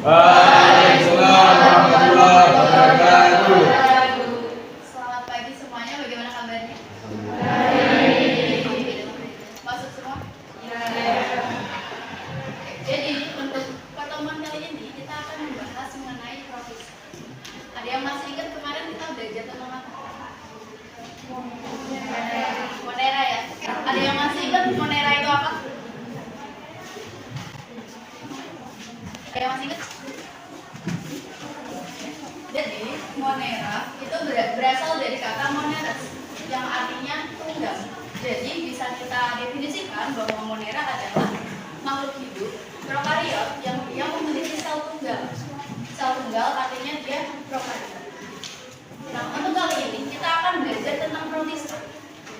Waalaikumsalam warahmatullahi wabarakatuh. Selamat pagi semuanya, bagaimana kabarnya? Baik. Masuk semua? Jadi untuk pertemuan kali ini kita akan membahas mengenai profesi. Ada yang masih ingat kemarin kita belajar tentang apa? Monera ya. Ada yang masih ingat Monera itu apa? Ada yang masih ingat? Jadi Monera itu berasal dari kata moneras yang artinya tunggal. Jadi bisa kita definisikan bahwa Monera adalah makhluk hidup prokariot yang dia memiliki sel tunggal. Sel tunggal artinya dia prokariot. Nah, untuk kali ini kita akan belajar tentang protista.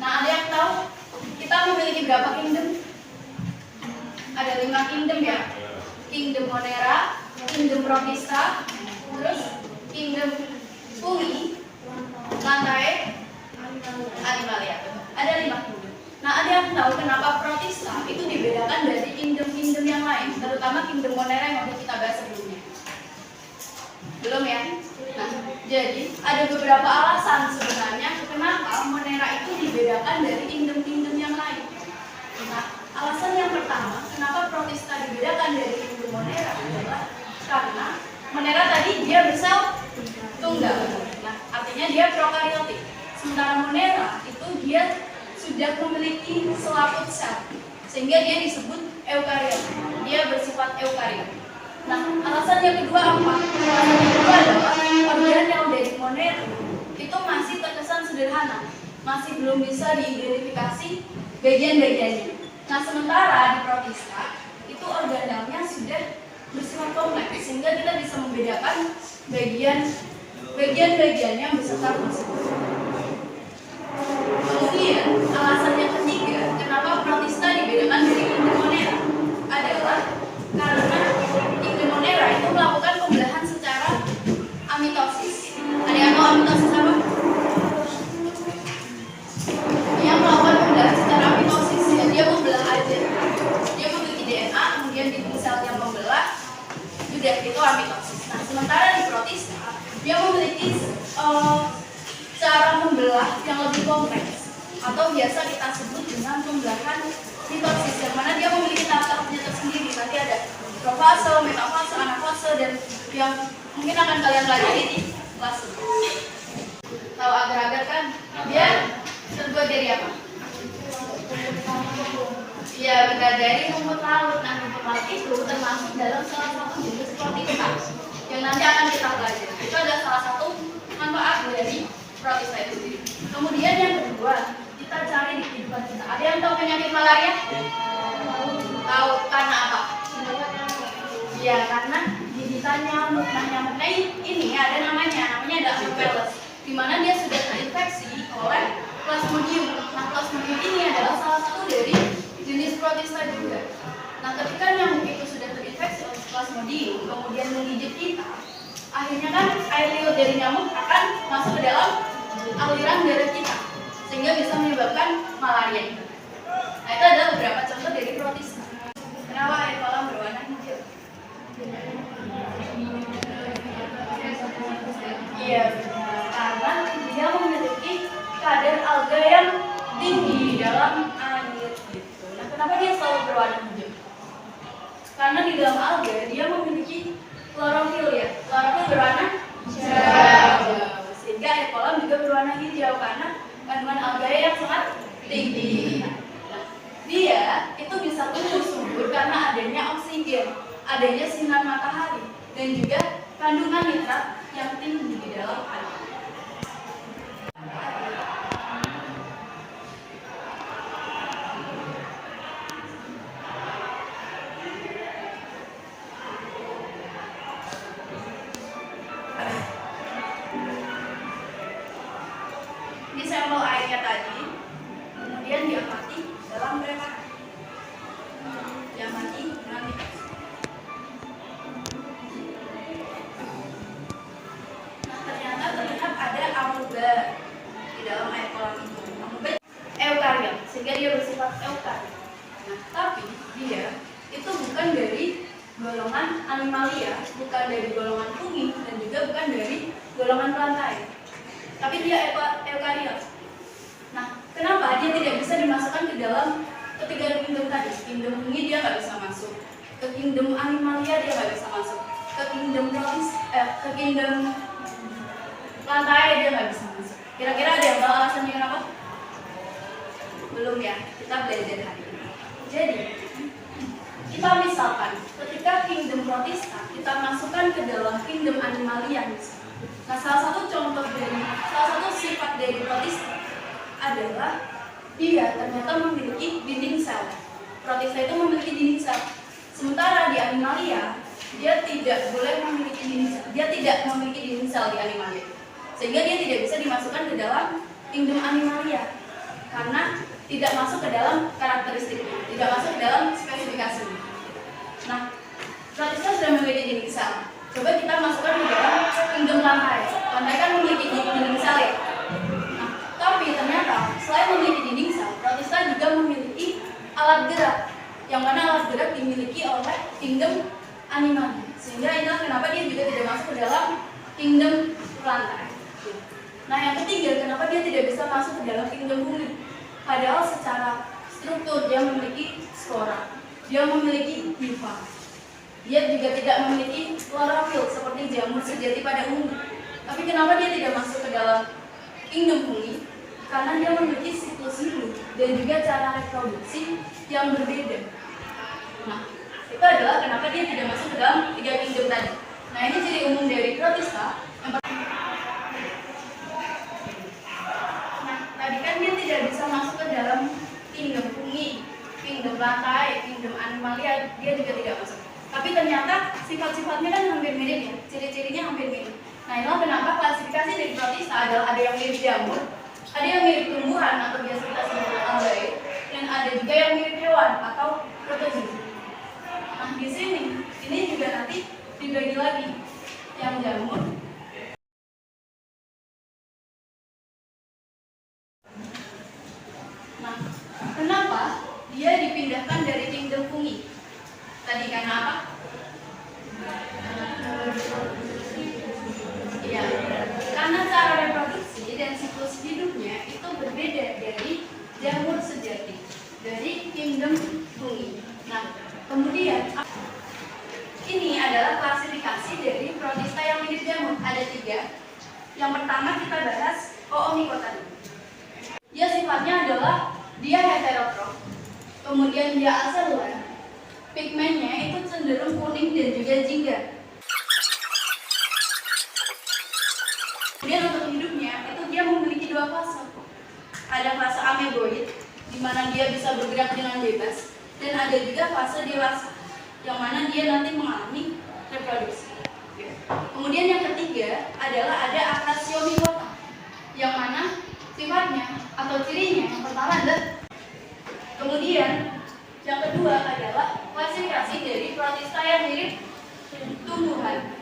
Nah, ada yang tahu kita memiliki berapa kingdom? Ada 5 kingdom ya. Kingdom Monera, kingdom protista, terus kingdom fungi, lantai, animalia. Ada 5 kingdom. Nah, ada yang tahu kenapa protista itu dibedakan dari kingdom-kingdom yang lain, terutama kingdom Monera yang udah kita bahas sebelumnya? Belum ya? Nah, jadi ada beberapa alasan sebenarnya kenapa Monera itu dibedakan dari kingdom-kingdom yang lain. Nah, alasan yang pertama, kenapa protista dibedakan dari kingdom Monera adalah karena Monera tadi dia bersel tunggal. Nah, artinya dia prokariotik. Sementara Monera itu dia sudah memiliki selaput sel, sehingga dia disebut eukariot. Dia bersifat eukariot. Nah, alasan yang kedua apa? Alasan yang kedua adalah organ yang dari Monera itu masih terkesan sederhana, masih belum bisa diidentifikasi bagian-bagiannya. Nah, sementara di protista itu organelnya sudah bersifat kompleks, sehingga kita bisa membedakan bagian-bagiannya beserta fungsi. Kemudian alasan yang ketiga kenapa protista dibedakan dari kingdom Monera adalah karena kingdom Monera itu melakukan pembelahan secara amitosis. Ada yang tahu amitosis apa? Dia melakukan pembelahan secara amitosis ya, dia membelah aja. Dia memiliki DNA, kemudian di selnya membelah, sudah itu amitosis. Nah, sementara di protista dia memiliki cara membelah yang lebih kompleks atau biasa kita sebut dengan pembelahan mitosis, yang mana dia memiliki tahap-tahapnya tersendiri. Nanti ada profase, metafase, anafase, dan yang mungkin akan kalian pelajari di kelas. Tahu agar-agar kan dia terbuat dari apa? Iya, benar, dari rumput laut. Nah, rumput laut itu termasuk dalam salah satu jenis protista yang nanti akan kita pelajari. Itu adalah salah satu manfaat dari protista itu sendiri. Kemudian yang kedua, kita cari di kehidupan kita. Ada yang tahu penyakit malaria? Tahu karena apa? Ya, karena gigitan nyamuk. Nah, nyamuknya ini ada namanya ada Anopheles, di mana dia sudah terinfeksi oleh Plasmodium. Nah, Plasmodium ini adalah salah satu dari jenis protista juga. Nah, ketika nyamuk itu sudah terinfeksi oleh Plasmodium, kemudian menggigit kita, akhirnya kan air liur dari nyamuk akan masuk ke dalam aliran darah kita, sehingga bisa menyebabkan malaria itu. Nah, itu adalah beberapa contoh dari protista. Kenapa air kolam berwarna hijau? Iya, karena dia memiliki kadar alga yang tinggi di dalam air gitu. Nah, kenapa dia selalu berwarna hijau? Karena di dalam alga dia memiliki klorofil ya. Klorofil berwarna hijau. Sehingga air kolam juga berwarna hijau karena kandungan alga yang sangat tinggi. Nah, dia itu bisa tumbuh subur karena adanya oksigen, adanya sinar matahari, dan juga kandungan nitrat yang tinggi di dalam air. Di sampel airnya tadi, kemudian diamati dalam preparat. Diamati dengan mitosis. Nah, ternyata golongan animalia, bukan dari golongan fungi, dan juga bukan dari golongan plantae. Tapi dia eukariot. Nah, kenapa dia tidak bisa dimasukkan ke dalam ketiga kingdom tadi? Kingdom fungi dia nggak bisa masuk, ke kingdom animalia dia nggak bisa masuk, ke kingdom plantae dia nggak bisa masuk. Kira-kira ada yang tahu alasannya kenapa? Belum ya, kita belajar hari ini. Jadi, kita misalkan ketika kingdom protista kita masukkan ke dalam kingdom animalia. Nah, salah satu sifat dari protista adalah dia ternyata memiliki dinding sel. Protista itu memiliki dinding sel. Sementara di animalia dia tidak boleh memiliki dinding sel. Dia tidak memiliki dinding sel di animalia. Sehingga dia tidak bisa dimasukkan ke dalam kingdom animalia karena tidak masuk ke dalam karakteristiknya, tidak masuk ke dalam spesifikasinya. Nah, protista sudah memiliki dinding sel. Coba kita masukkan ke dalam kingdom plantae. Plantae kan memiliki dinding sel ya. Nah, tapi ternyata selain memiliki dinding sel, protista juga memiliki alat gerak, yang mana alat gerak dimiliki oleh kingdom animalia. Sehingga inilah kenapa dia juga tidak masuk ke dalam kingdom plantae. Nah, yang ketiga, kenapa dia tidak bisa masuk ke dalam kingdom fungi? Padahal secara struktur dia memiliki spora, dia memiliki hifa, dia juga tidak memiliki klorofil seperti jamur sejati pada umumnya. Tapi kenapa dia tidak masuk ke dalam kingdom fungi? Karena dia memiliki siklus hidup dan juga cara reproduksi yang berbeda. Nah, itu adalah kenapa dia tidak masuk ke dalam tiga kingdom tadi. Nah, ini ciri umum dari protista. Yang tadi kan dia tidak bisa masuk ke dalam kingdom fungi, kingdom plantae, kingdom animalia, dia juga tidak masuk. Tapi ternyata sifat-sifatnya kan hampir mirip ya, ciri-cirinya hampir mirip. Nah, inilah kenapa klasifikasi dari protista adalah ada yang mirip jamur, ada yang mirip tumbuhan atau biasa kita sebut algae, dan ada juga yang mirip hewan atau protozoa. Nah, di sini ini juga nanti dibagi lagi yang jamur. Nah, kenapa dia dipindahkan dari kingdom fungi? Tadi karena apa? Iya, karena cara reproduksi dan siklus hidupnya itu berbeda dari jamur sejati, dari kingdom fungi. Nah, kemudian ini adalah klasifikasi dari protista yang mirip jamur. Ada 3. Yang pertama kita bahas Oomycota. Dia sifatnya adalah dia heterotrof, kemudian dia aselular, pigmennya itu cenderung kuning dan juga jingga. Kemudian untuk hidupnya itu dia memiliki 2 fase. Ada fase ameboid, di mana dia bisa bergerak dengan bebas, dan ada juga fase dewasa, yang mana dia nanti mengalami reproduksi. Kemudian yang ketiga adalah ada Acaciomycota, yang mana sifatnya atau cirinya yang pertama adalah, kemudian yang kedua adalah klasifikasi dari protista yang mirip tumbuhan.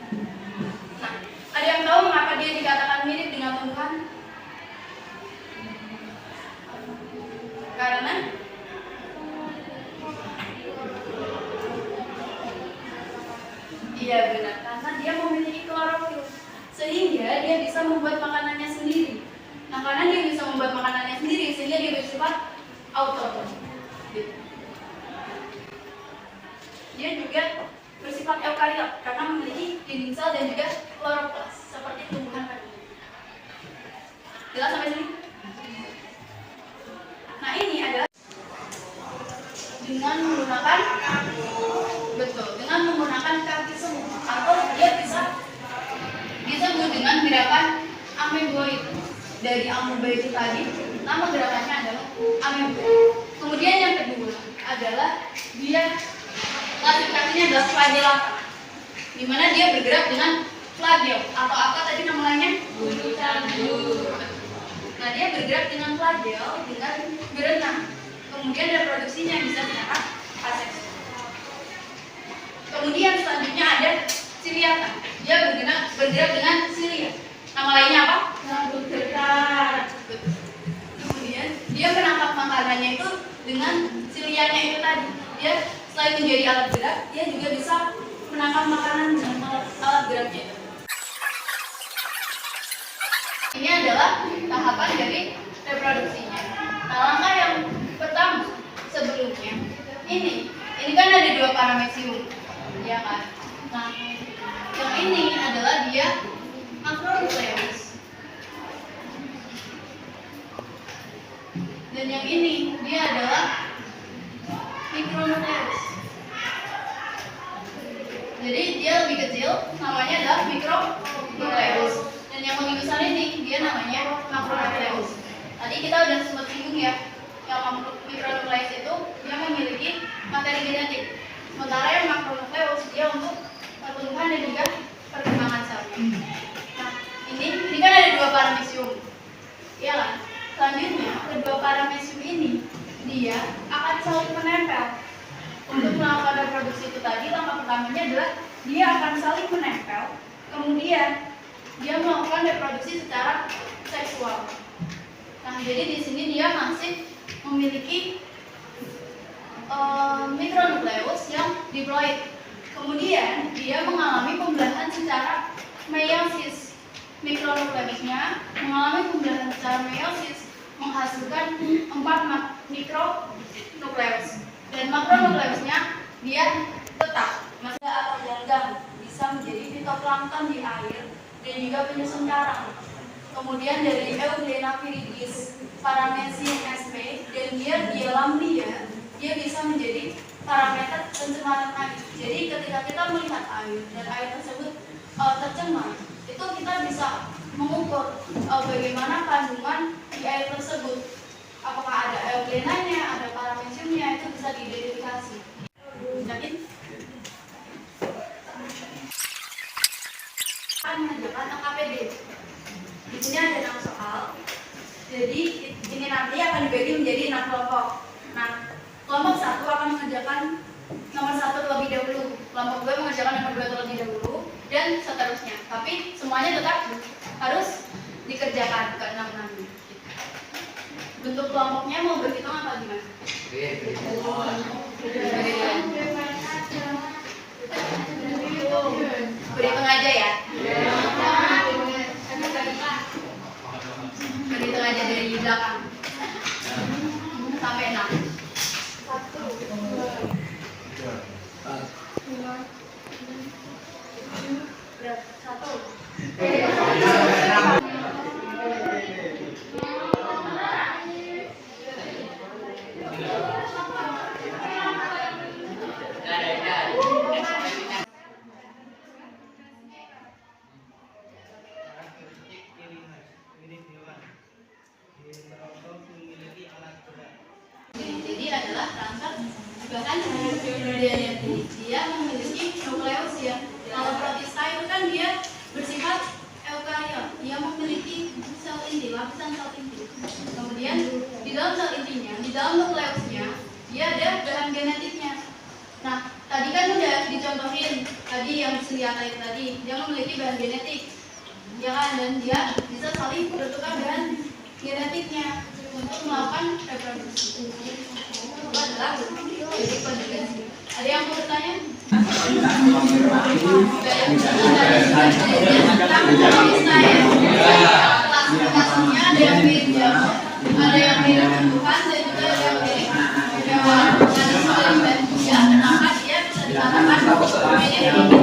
Nah, ada yang tahu mengapa dia dikatakan mirip dengan tumbuhan? Karena iya benar, karena dia memiliki klorofil, sehingga dia bisa membuat makanannya sendiri. Nah, karena dia bisa membuat makanannya sendiri, sehingga dia bersifat autotron. Dia juga bersifat eukariot karena memiliki dinding sel dan juga kloroplas seperti tumbuhan tadi. Jelas sampai sini? Nah, ini adalah dengan menggunakan kaki semua, atau dia bisa disebut dengan gerakan ameboid. Dari amoeba itu tadi, nama gerakannya adalah ameboid. Kemudian yang kedua adalah dia klasifikasinya adalah flagellata, di mana dia bergerak dengan flagel atau apa tadi namanya? Bulu candu. Nah, dia bergerak dengan flagel dengan berenang. Kemudian reproduksinya bisa secara asexual. Kemudian selanjutnya ada ciliata. Dia bergerak dengan cilia. Nama lainnya apa? Rambut getar. Kemudian dia menangkap makanannya itu dengan cilianya itu tadi. Dia selain menjadi alat gerak, dia juga bisa menangkap makanan dengan alat geraknya. Ini adalah tahapan dari reproduksinya. Nah, langkah yang pertama sebelumnya ini kan ada 2 paramecium, ya kan? Nah, yang ini adalah dia macronukleus, dan yang ini dia adalah mikronukleus. Jadi dia lebih kecil, namanya adalah mikronukleus, dan yang lebih besar ini dia namanya makronukleus. Tadi kita udah sempat singgung ya, yang mikronukleus itu dia memiliki materi genetik, sementara yang makronukleus dia untuk pertumbuhan dan juga perkembangan selnya. Nah, ini kan ada 2 paramecium, ya kan? Selanjutnya kedua paramecium ini dia akan saling menempel. Untuk melakukan reproduksi itu tadi, langkah pertamanya adalah dia akan saling menempel, kemudian dia melakukan reproduksi secara seksual. Nah, jadi di sini dia masih memiliki mikronukleus yang diploid. Kemudian dia mengalami pembelahan secara meiosis. Mikronukleusnya mengalami pembelahan secara meiosis, menghasilkan 4 mikronukleus. Dan makronukleusnya dia tetap masih atau ganggang, bisa menjadi fitoplankton di air dan juga penyusun karang. Kemudian dari Euglena viridis, paramecium sp, dan dia di dalam dia bisa menjadi parameter pencemaran air. Jadi ketika kita melihat air dan air tersebut tercemar, itu kita bisa mengukur bagaimana kandungan di air tersebut. Apakah ada euglenanya, ada parameciumnya, itu bisa diidentifikasi. Yakin? Akan mengajarkan KPD. Di sini ada 6 soal. Jadi ini nanti akan dibagi menjadi 6 kelompok. Nah, kelompok 1 akan mengerjakan nomor 1 terlebih dahulu, kelompok 2 mengerjakan nomor 2 terlebih dahulu, dan seterusnya. Tapi semuanya tetap harus dikerjakan ke 6 nanti. Bentuk kelompoknya mau berhitung apa gimana? Berhitung aja ya. Berhitung aja dari belakang sampai 6. 1, 2, 3, 4, 5, 6, 7, 1. Jadi adalah transfer bahkan dia memiliki nukleus ya. Kalau protista itu kan dia bersifat eukariot, dia memiliki sel inti, lapisan sel inti. Kemudian di dalam sel intinya, di dalam nukleusnya dia ada bahan genetiknya. Nah, tadi kan udah dicontohin tadi yang senjata itu tadi, dia memiliki bahan genetik, ya kan, dan dia bisa saling bertukar bahan genetiknya untuk melakukan reproduksi. Itu adalah genetik konjugasi. Ada yang mau bertanya? Klasifikasinya ada yang mirip jamur, ada yang mirip tumbuhan, dan juga ada yang mirip hewan. Nah, dari bahan dia, kenapa dia bisa dikatakan mirip